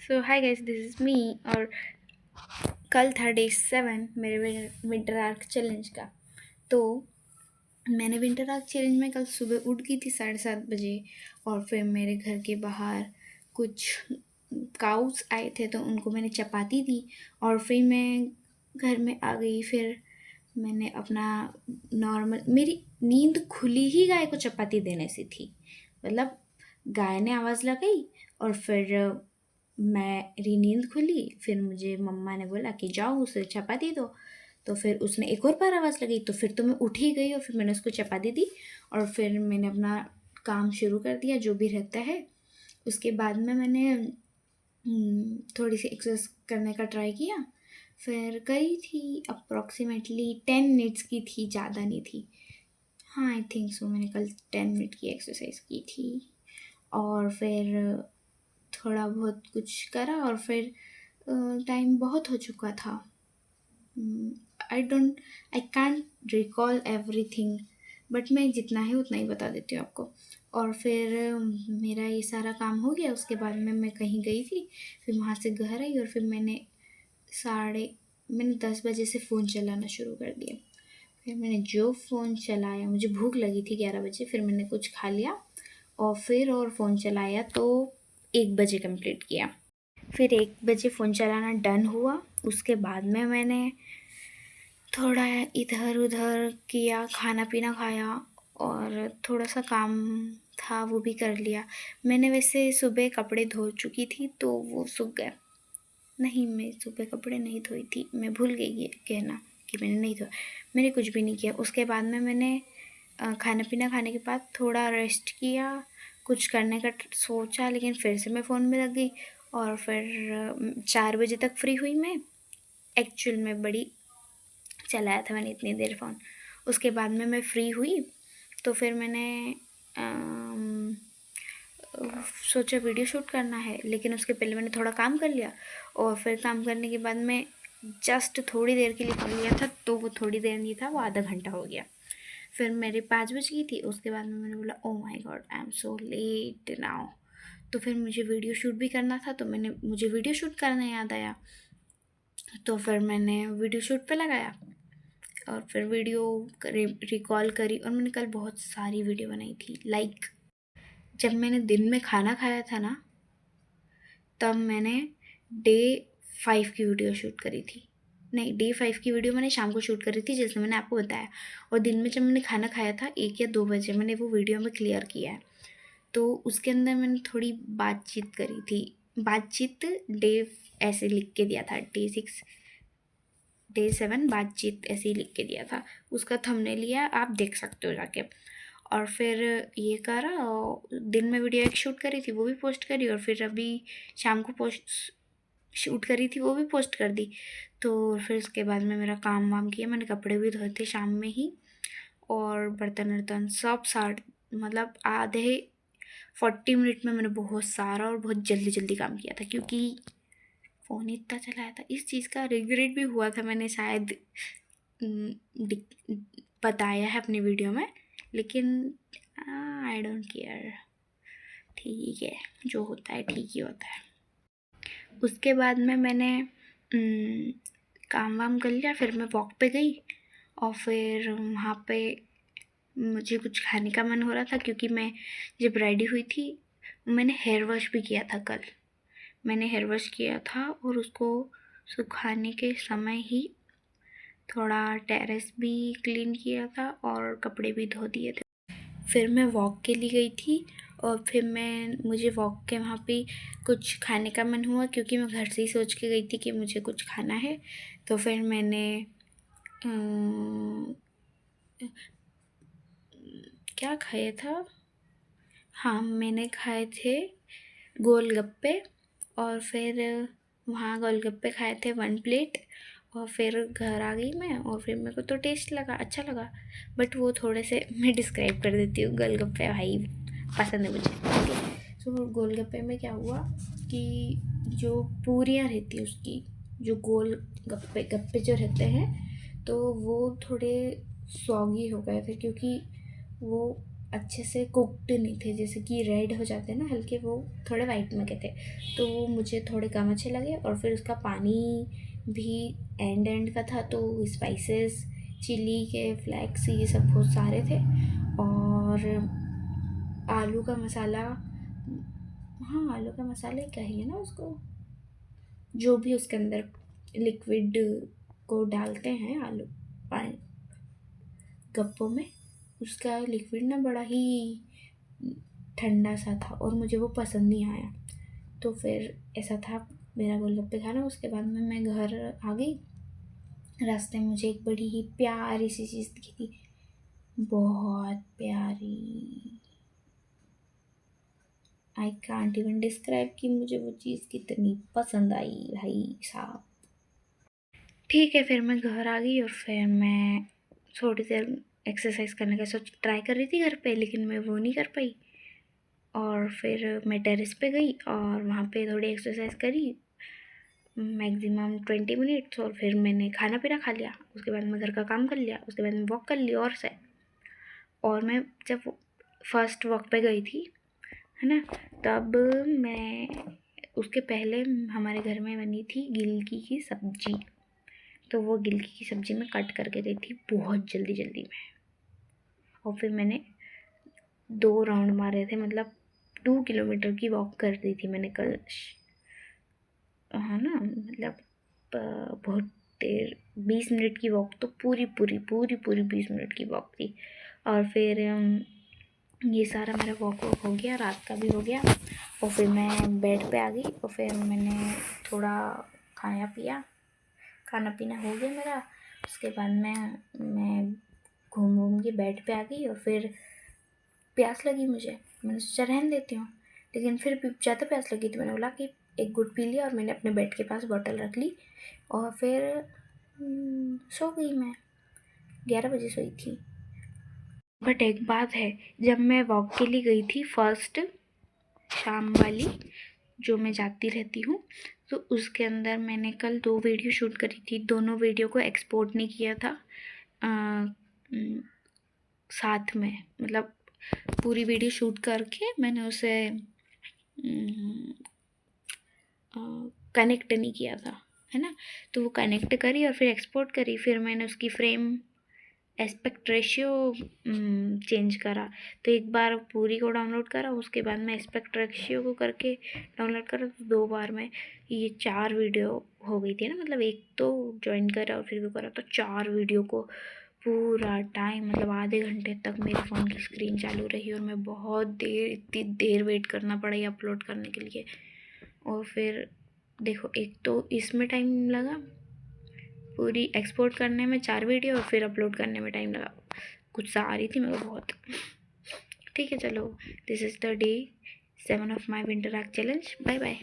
So hi guys, this is me. और कल था डे 7 मेरे विंटर आर्क चैलेंज का। तो मैंने विंटर आर्क चैलेंज में कल सुबह उठ गई थी 7:30 बजे। और फिर मेरे घर के बाहर कुछ काउस आए थे तो उनको मैंने चपाती दी। और फिर मैं घर में आ गई। फिर मैंने अपना नॉर्मल, मेरी नींद खुली ही गाय को चपाती देने से थी। मतलब गाय ने आवाज़ लगाई और फिर मेरी नींद खुली। फिर मुझे मम्मा ने बोला कि जाओ उसे चपाती दो। तो फिर उसने एक और बार आवाज़ लगाई तो फिर तो मैं उठ ही गई और फिर मैंने उसको चपाती दी। और फिर मैंने अपना काम शुरू कर दिया जो भी रहता है। उसके बाद में मैंने थोड़ी सी एक्सरसाइज करने का ट्राई किया। फिर करी थी, अप्रॉक्सीमेटली 10 मिनट्स की थी, ज़्यादा नहीं थी। हाँ, आई थिंक सो मैंने कल 10 मिनट की एक्सरसाइज की थी। और फिर थोड़ा बहुत कुछ करा और फिर टाइम बहुत हो चुका था। I can't recall everything, but मैं जितना है उतना ही बता देती हूँ आपको। और फिर मेरा ये सारा काम हो गया। उसके बाद में मैं कहीं गई थी, फिर वहाँ से घर आई और फिर मैंने 10 बजे से फ़ोन चलाना शुरू कर दिया। फिर मैंने जो फ़ोन चलाया, मुझे भूख लगी थी 11 बजे, फिर मैंने कुछ खा लिया और फ़ोन चलाया तो 1 बजे कंप्लीट किया। फिर 1 बजे फ़ोन चलाना डन हुआ। उसके बाद में मैंने थोड़ा इधर उधर किया, खाना पीना खाया और थोड़ा सा काम था वो भी कर लिया। मैंने वैसे सुबह कपड़े धो चुकी थी तो वो सूख गए। नहीं, मैं सुबह कपड़े नहीं धोई थी, मैं भूल गई ये कहना कि मैंने नहीं धोया। मैंने कुछ भी नहीं किया। उसके बाद में मैंने खाना पीना खाने के बाद थोड़ा रेस्ट किया, कुछ करने का सोचा, लेकिन फिर से मैं फ़ोन में लग गई। और फिर 4 बजे तक फ्री हुई मैं। एक्चुअल में बड़ी चलाया था मैंने इतनी देर फ़ोन। उसके बाद में मैं फ्री हुई तो फिर मैंने सोचा वीडियो शूट करना है, लेकिन उसके पहले मैंने थोड़ा काम कर लिया। और फिर काम करने के बाद में जस्ट थोड़ी देर के लिए कर लिया था, तो वो थोड़ी देर नहीं था, वो आधा घंटा हो गया। फिर मेरी 5 बज गई थी। उसके बाद में मैंने बोला oh my God, I am so let now. तो फिर मुझे वीडियो शूट भी करना था, तो मुझे वीडियो शूट करना याद आया। तो फिर मैंने वीडियो शूट पे लगाया और फिर वीडियो रिकॉल करी। और मैंने कल बहुत सारी वीडियो बनाई थी। जब मैंने दिन में खाना खाया था ना, तब मैंने डे 5 की वीडियो शूट करी थी। नहीं, डे 5 की वीडियो मैंने शाम को शूट करी थी, जैसे मैंने आपको बताया। और दिन में जब मैंने खाना खाया था 1 या 2 बजे, मैंने वो वीडियो में क्लियर किया है। तो उसके अंदर मैंने थोड़ी बातचीत करी थी। बातचीत डे ऐसे लिख के दिया था, डे 6 डे 7 बातचीत ऐसे ही लिख के दिया था। उसका थंबनेल लिया, आप देख सकते हो जाके। और फिर ये करा, और दिन में वीडियो एक शूट करी थी वो भी पोस्ट करी। और फिर अभी शाम को शूट करी थी वो भी पोस्ट कर दी। तो फिर उसके बाद में मेरा काम वाम किया। मैंने कपड़े भी धोए थे शाम में ही, और बर्तन वर्तन सब साट, मतलब आधे 40 मिनट में मैंने बहुत सारा और बहुत जल्दी जल्दी काम किया था, क्योंकि फ़ोन इतना चलाया था। इस चीज़ का रिग्रेट भी हुआ था, मैंने शायद बताया है अपनी वीडियो में, लेकिन आई डोंट केयर। ठीक है, जो होता है ठीक ही होता है। उसके बाद में मैंने काम वाम कर लिया। फिर मैं वॉक पे गई और फिर वहाँ पे मुझे कुछ खाने का मन हो रहा था, क्योंकि मैं जब रेडी हुई थी, मैंने हेयर वॉश भी किया था कल। मैंने हेयर वॉश किया था और उसको सुखाने के समय ही थोड़ा टेरेस भी क्लीन किया था और कपड़े भी धो दिए थे। फिर मैं वॉक के लिए गई थी और फिर मुझे वॉक के वहाँ पे कुछ खाने का मन हुआ, क्योंकि मैं घर से ही सोच के गई थी कि मुझे कुछ खाना है। तो फिर मैंने क्या खाया था, हाँ, मैंने खाए थे गोलगप्पे। और फिर वहाँ गोलगप्पे खाए थे 1 प्लेट। और फिर घर आ गई मैं, और फिर मेरे को तो टेस्ट लगा, अच्छा लगा। बट वो थोड़े से मैं डिस्क्राइब कर देती हूँ। गोलगप्पे भाई पसंद है मुझे, ठीक है। तो गोलगप्पे में क्या हुआ कि जो पूरियाँ रहती है उसकी, जो गोल गप्पे जो रहते हैं, तो वो थोड़े सॉगी हो गए थे, क्योंकि वो अच्छे से कुकड नहीं थे, जैसे कि रेड हो जाते हैं ना हल्के, वो थोड़े वाइट में के थे, तो वो मुझे थोड़े कम अच्छे लगे। और फिर उसका पानी भी एंड का था, तो स्पाइसेस, चिली के फ्लेक्स, ये सब बहुत सारे थे। और आलू का मसाला, हाँ आलू का मसाला ही कहिए ना उसको, जो भी उसके अंदर लिक्विड को डालते हैं आलू पानी गप्पों में, उसका लिक्विड ना बड़ा ही ठंडा सा था और मुझे वो पसंद नहीं आया। तो फिर ऐसा था मेरा गोलगप्पे खाना। उसके बाद में मैं घर आ गई। रास्ते में मुझे एक बड़ी ही प्यारी सी चीज़ दिखी थी, बहुत प्यारी। आई कांट इवन डिस्क्राइब कि मुझे वो चीज़ कितनी पसंद आई भाई साहब। ठीक है, फिर मैं घर आ गई और फिर मैं थोड़ी देर एक्सरसाइज करने का सोच ट्राई कर रही थी घर पे, लेकिन मैं वो नहीं कर पाई। और फिर मैं टेरेस पे गई और वहाँ पे थोड़ी एक्सरसाइज करी, मैक्सिमम 20 मिनट्स। और फिर मैंने खाना पीना खा लिया, उसके बाद मैं घर का काम कर लिया, उसके बाद मैं वॉक कर ली। और मैं जब फर्स्ट वॉक पे गई थी, है ना, तब मैं उसके पहले हमारे घर में बनी थी गिलकी की सब्जी। तो वो गिलकी की सब्जी मैं कट करके दी थी बहुत जल्दी जल्दी में। और फिर मैंने 2 राउंड मारे थे, मतलब 2 किलोमीटर की वॉक कर दी थी मैंने कल, हाँ ना, मतलब बहुत देर, 20 मिनट की वॉक, तो पूरी 20 मिनट की वॉक थी। और फिर ये सारा मेरा वॉक हो गया, रात का भी हो गया। और फिर मैं बेड पे आ गई और फिर मैंने थोड़ा खाया पिया, खाना पीना हो गया मेरा। उसके बाद मैं घूम के बेड पे आ गई और फिर प्यास लगी मुझे, मैंने सोचा रहने देती हूँ। लेकिन फिर भी ज़्यादा प्यास लगी तो मैंने बोला कि एक गुड पी लिया और मैंने अपने बेड के पास बॉटल रख ली और फिर सो गई। मैं 11 बजे सोई थी। बट एक बात है, जब मैं वॉक के लिए गई थी फर्स्ट शाम वाली, जो मैं जाती रहती हूँ, तो उसके अंदर मैंने कल 2 वीडियो शूट करी थी। दोनों वीडियो को एक्सपोर्ट नहीं किया था साथ में, मतलब पूरी वीडियो शूट करके मैंने उसे कनेक्ट नहीं किया था, है ना। तो वो कनेक्ट करी और फिर एक्सपोर्ट करी, फिर मैंने उसकी फ्रेम एस्पेक्ट रेशियो चेंज करा। तो एक बार पूरी को डाउनलोड करा, उसके बाद मैं एस्पेक्ट रेशियो को करके डाउनलोड करा, तो 2 बार में ये 4 वीडियो हो गई थी ना। मतलब एक तो ज्वाइन करा और फिर वो करा, तो 4 वीडियो को पूरा टाइम, मतलब आधे घंटे तक मेरे फ़ोन की स्क्रीन चालू रही और मैं बहुत देर, इतनी देर वेट करना पड़ा ये अपलोड करने के लिए। और फिर देखो, एक तो इसमें टाइम लगा, पूरी एक्सपोर्ट करने में 4 वीडियो, और फिर अपलोड करने में टाइम लगा। गुस्सा आ रही थी मेरे को बहुत। ठीक है, चलो, this is the day 7 of my winter arc challenge. Bye bye.